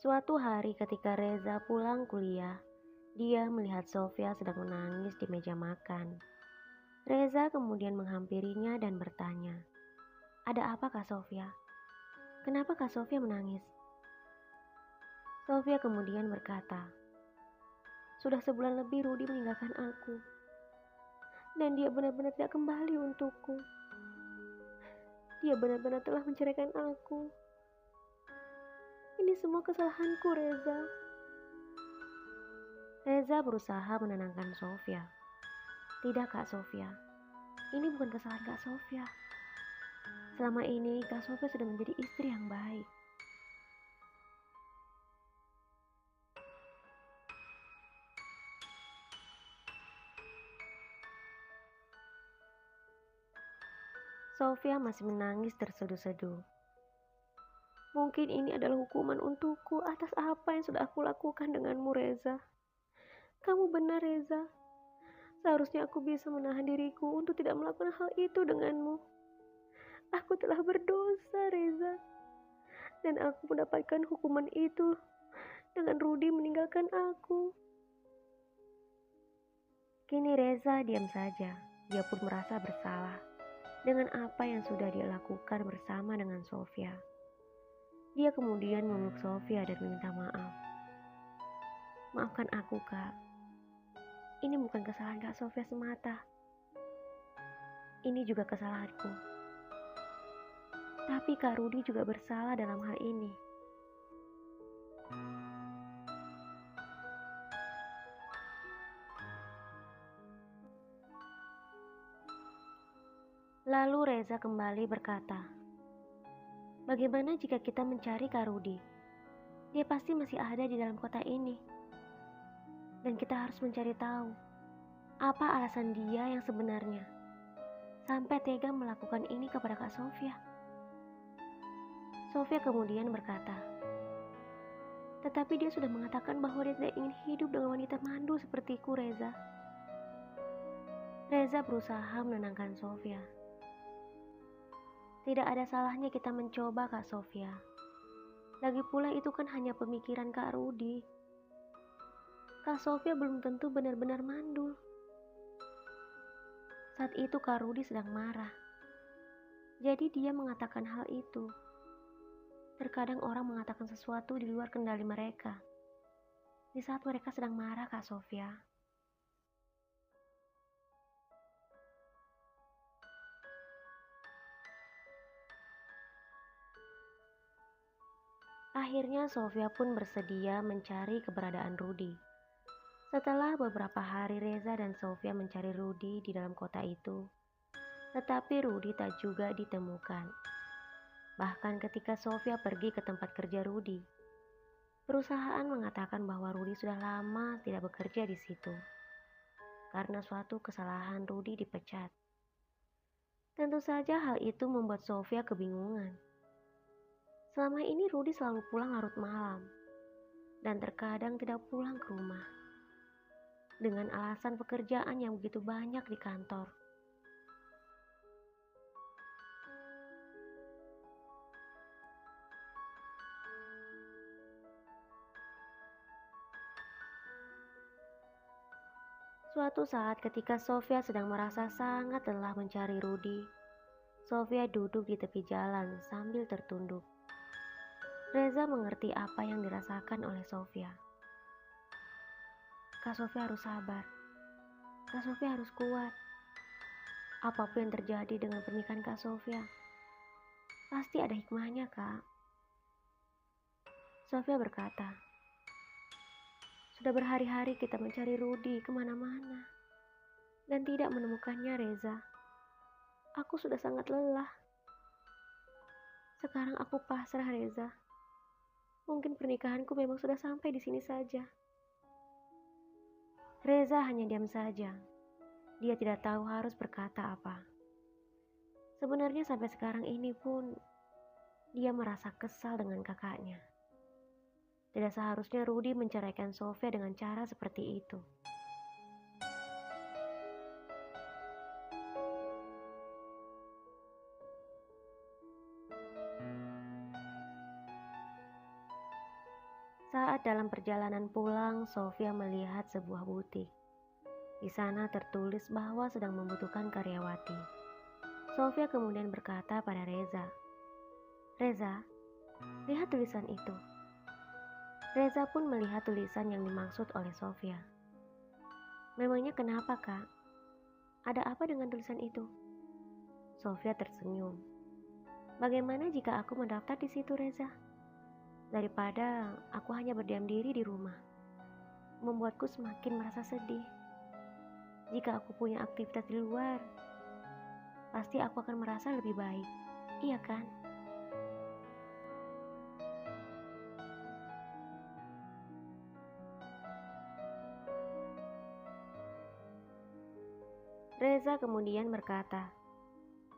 Suatu hari ketika Reza pulang kuliah, dia melihat Sofia sedang menangis di meja makan. Reza kemudian menghampirinya dan bertanya, "Ada apa Kak Sofia? Kenapa Kak Sofia menangis?" Sofia kemudian berkata, "Sudah sebulan lebih Rudi meninggalkan aku, dan dia benar-benar tidak kembali untukku. Dia benar-benar telah menceraikan aku. Ini semua kesalahanku, Reza." Reza berusaha menenangkan Sofia. "Tidak Kak Sofia, ini bukan kesalahan Kak Sofia. Selama ini Kak Sofia sudah menjadi istri yang baik." Sofia masih menangis terseduh-seduh. "Mungkin ini adalah hukuman untukku atas apa yang sudah aku lakukan denganmu, Reza. Kamu benar, Reza. Seharusnya aku bisa menahan diriku untuk tidak melakukan hal itu denganmu. Aku telah berdosa, Reza. Dan aku mendapatkan hukuman itu dengan Rudi meninggalkan aku." Kini Reza diam saja. Dia pun merasa bersalah dengan apa yang sudah dia lakukan bersama dengan Sofia. Dia kemudian memeluk Sofia dan meminta maaf. "Maafkan aku, Kak. Ini bukan kesalahan Kak Sofia semata. Ini juga kesalahanku. Tapi Kak Rudi juga bersalah dalam hal ini." Lalu Reza kembali berkata, "Bagaimana jika kita mencari Kak Rudi? Dia pasti masih ada di dalam kota ini. Dan kita harus mencari tahu apa alasan dia yang sebenarnya sampai tega melakukan ini kepada Kak Sofia." Sofia kemudian berkata, "Tetapi dia sudah mengatakan bahwa dia tidak ingin hidup dengan wanita mandul sepertiku, Reza." Reza berusaha menenangkan Sofia. "Tidak ada salahnya kita mencoba, Kak Sofia. Lagi pula itu kan hanya pemikiran Kak Rudi. Kak Sofia belum tentu benar-benar mandul." Saat itu Kak Rudi sedang marah. Jadi dia mengatakan hal itu. Terkadang orang mengatakan sesuatu di luar kendali mereka. Di saat mereka sedang marah, Kak Sofia. Akhirnya Sofia pun bersedia mencari keberadaan Rudi. Setelah beberapa hari Reza dan Sofia mencari Rudi di dalam kota itu, tetapi Rudi tak juga ditemukan. Bahkan ketika Sofia pergi ke tempat kerja Rudi, perusahaan mengatakan bahwa Rudi sudah lama tidak bekerja di situ. Karena suatu kesalahan Rudi dipecat. Tentu saja hal itu membuat Sofia kebingungan. Selama ini Rudi selalu pulang larut malam dan terkadang tidak pulang ke rumah dengan alasan pekerjaan yang begitu banyak di kantor. Suatu saat ketika Sofia sedang merasa sangat lelah mencari Rudi, Sofia duduk di tepi jalan sambil tertunduk. Reza mengerti apa yang dirasakan oleh Sofia. Kak Sofia harus sabar. Kak Sofia harus kuat. Apapun yang terjadi dengan pernikahan Kak Sofia, pasti ada hikmahnya, Kak. Sofia berkata, "Sudah berhari-hari kita mencari Rudi kemana-mana dan tidak menemukannya, Reza. Aku sudah sangat lelah. Sekarang aku pasrah, Reza. Mungkin pernikahanku memang sudah sampai di sini saja." Reza hanya diam saja. Dia tidak tahu harus berkata apa. Sebenarnya sampai sekarang ini pun dia merasa kesal dengan kakaknya. Tidak seharusnya Rudi menceraikan Sofia dengan cara seperti itu. Saat dalam perjalanan pulang, Sofia melihat sebuah butik. Di sana tertulis bahwa sedang membutuhkan karyawati. Sofia kemudian berkata pada Reza, "Reza, lihat tulisan itu." Reza pun melihat tulisan yang dimaksud oleh Sofia. "Memangnya kenapa, Kak? Ada apa dengan tulisan itu?" Sofia tersenyum. "Bagaimana jika aku mendaftar di situ, Reza? Daripada aku hanya berdiam diri di rumah, membuatku semakin merasa sedih. Jika aku punya aktivitas di luar, pasti aku akan merasa lebih baik. Iya kan?" Reza kemudian berkata,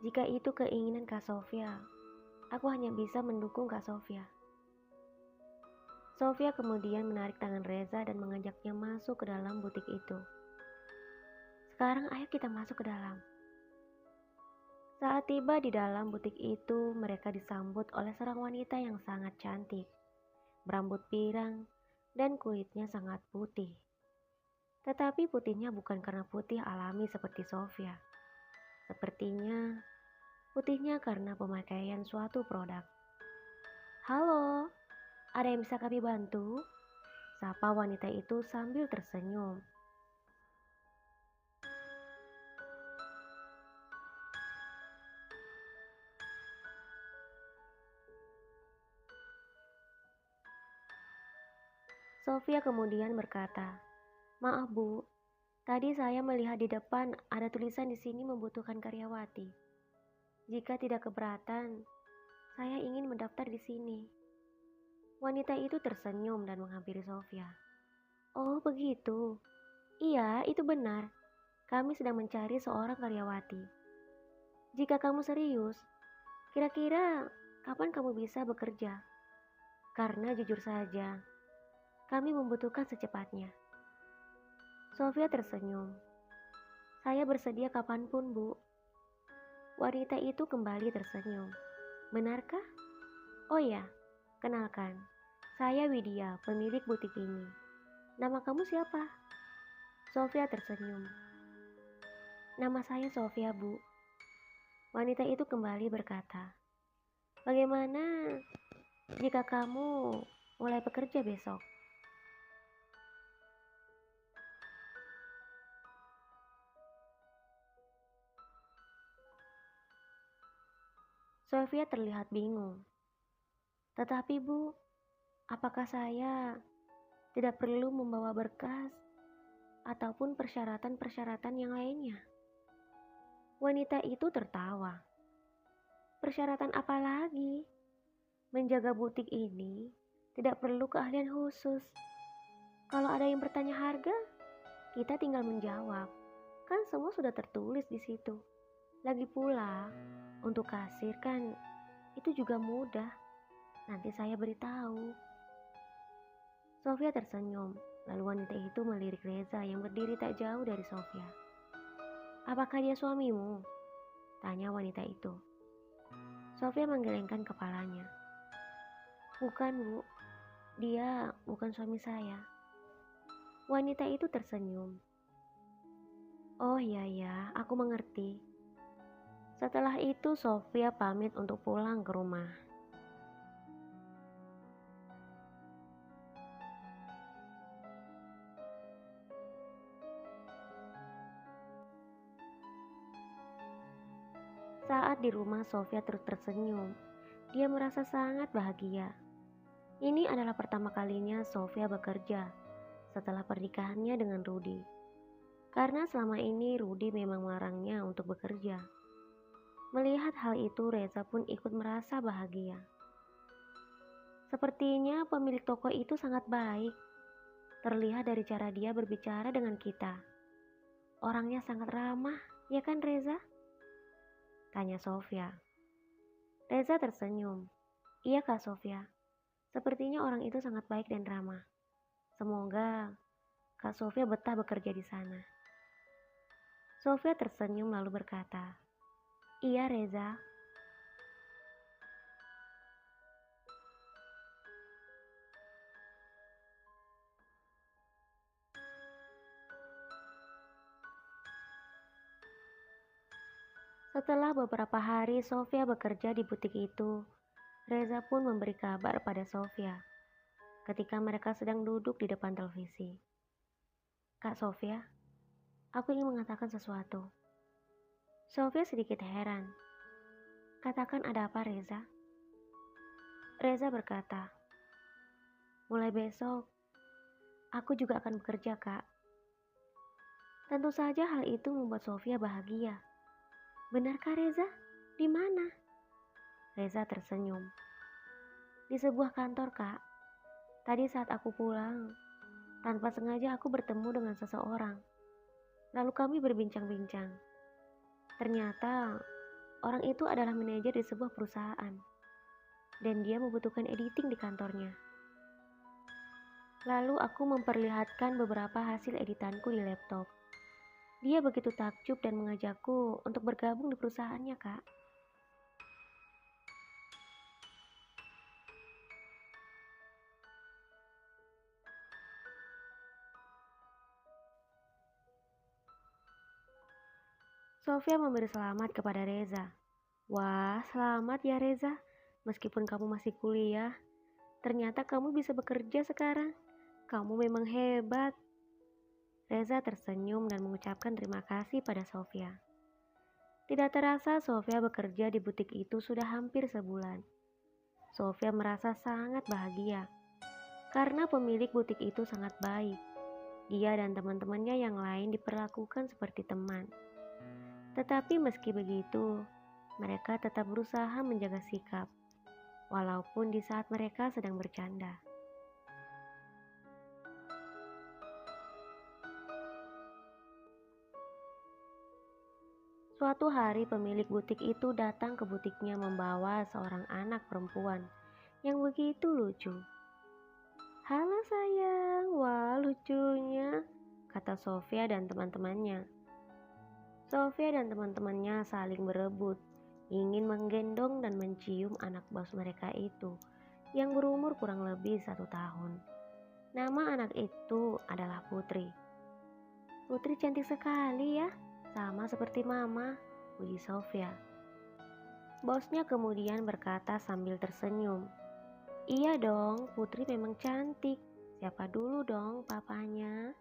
"Jika itu keinginan Kak Sofia, aku hanya bisa mendukung Kak Sofia." Sofia kemudian menarik tangan Reza dan mengajaknya masuk ke dalam butik itu. "Sekarang ayo kita masuk ke dalam." Saat tiba di dalam butik itu, mereka disambut oleh seorang wanita yang sangat cantik, berambut pirang, dan kulitnya sangat putih. Tetapi putihnya bukan karena putih alami seperti Sofia. Sepertinya putihnya karena pemakaian suatu produk. "Halo, ada yang bisa kami bantu?" sapa wanita itu sambil tersenyum. Sofia kemudian berkata, "Maaf Bu, tadi saya melihat di depan ada tulisan di sini membutuhkan karyawati. Jika tidak keberatan, saya ingin mendaftar di sini." Wanita itu tersenyum dan menghampiri Sofia. "Oh begitu, iya itu benar. Kami sedang mencari seorang karyawati. Jika kamu serius, kira-kira kapan kamu bisa bekerja? Karena jujur saja, kami membutuhkan secepatnya." Sofia tersenyum. "Saya bersedia kapanpun, Bu." Wanita itu kembali tersenyum. "Benarkah? Oh ya, kenalkan. Saya Widya, pemilik butik ini. Nama kamu siapa?" Sofia tersenyum. "Nama saya Sofia, Bu." Wanita itu kembali berkata, "Bagaimana jika kamu mulai bekerja besok?" Sofia terlihat bingung. "Tetapi Bu, apakah saya tidak perlu membawa berkas ataupun persyaratan-persyaratan yang lainnya?" Wanita itu tertawa. "Persyaratan apa lagi? Menjaga butik ini tidak perlu keahlian khusus. Kalau ada yang bertanya harga, kita tinggal menjawab. Kan semua sudah tertulis di situ. Lagi pula, untuk kasir kan itu juga mudah. Nanti saya beritahu." Sofia tersenyum, lalu wanita itu melirik Reza yang berdiri tak jauh dari Sofia. "Apakah dia suamimu?" tanya wanita itu. Sofia menggelengkan kepalanya. "Bukan, Bu. Dia bukan suami saya." Wanita itu tersenyum. "Oh iya ya, aku mengerti." Setelah itu Sofia pamit untuk pulang ke rumah. Saat di rumah Sofia terus tersenyum. Dia merasa sangat bahagia. Ini adalah pertama kalinya Sofia bekerja setelah pernikahannya dengan Rudi. Karena selama ini Rudi memang melarangnya untuk bekerja. Melihat hal itu, Reza pun ikut merasa bahagia. Sepertinya pemilik toko itu sangat baik. Terlihat dari cara dia berbicara dengan kita. Orangnya sangat ramah, ya kan Reza? Tanya Sofia. Reza tersenyum. "Iya Kak Sofia, sepertinya orang itu sangat baik dan ramah. Semoga Kak Sofia betah bekerja di sana." Sofia tersenyum lalu berkata, "Iya Reza." Setelah beberapa hari Sofia bekerja di butik itu, Reza pun memberi kabar pada Sofia ketika mereka sedang duduk di depan televisi. Kak Sofia, aku ingin mengatakan sesuatu. Sofia sedikit heran. Katakan ada apa Reza? Reza berkata, mulai besok, aku juga akan bekerja kak. Tentu saja hal itu membuat Sofia bahagia. Benarkah Reza? Di mana? Reza tersenyum. Di sebuah kantor kak. Tadi saat aku pulang, tanpa sengaja aku bertemu dengan seseorang. Lalu kami berbincang-bincang. Ternyata orang itu adalah manajer di sebuah perusahaan. Dan dia membutuhkan editing di kantornya. Lalu aku memperlihatkan beberapa hasil editanku di laptop. Dia begitu takjub dan mengajakku untuk bergabung di perusahaannya, Kak. Sofia memberi selamat kepada Reza. Wah, selamat ya Reza. Meskipun kamu masih kuliah, ternyata kamu bisa bekerja sekarang. Kamu memang hebat. Reza tersenyum dan mengucapkan terima kasih pada Sofia. Tidak terasa Sofia bekerja di butik itu sudah hampir sebulan. Sofia merasa sangat bahagia karena pemilik butik itu sangat baik. Dia dan teman-temannya yang lain diperlakukan seperti teman. Tetapi meski begitu, mereka tetap berusaha menjaga sikap, walaupun di saat mereka sedang bercanda. Suatu hari pemilik butik itu datang ke butiknya membawa seorang anak perempuan yang begitu lucu. Halo sayang, wah lucunya, kata Sofia dan teman-temannya. Sofia dan teman-temannya saling berebut, ingin menggendong dan mencium anak bos mereka itu yang berumur kurang lebih 1 tahun. Nama anak itu adalah Putri. Putri cantik sekali ya, sama seperti mama, puji Sofia. Bosnya kemudian berkata sambil tersenyum, iya dong, Putri memang cantik. Siapa dulu dong papanya?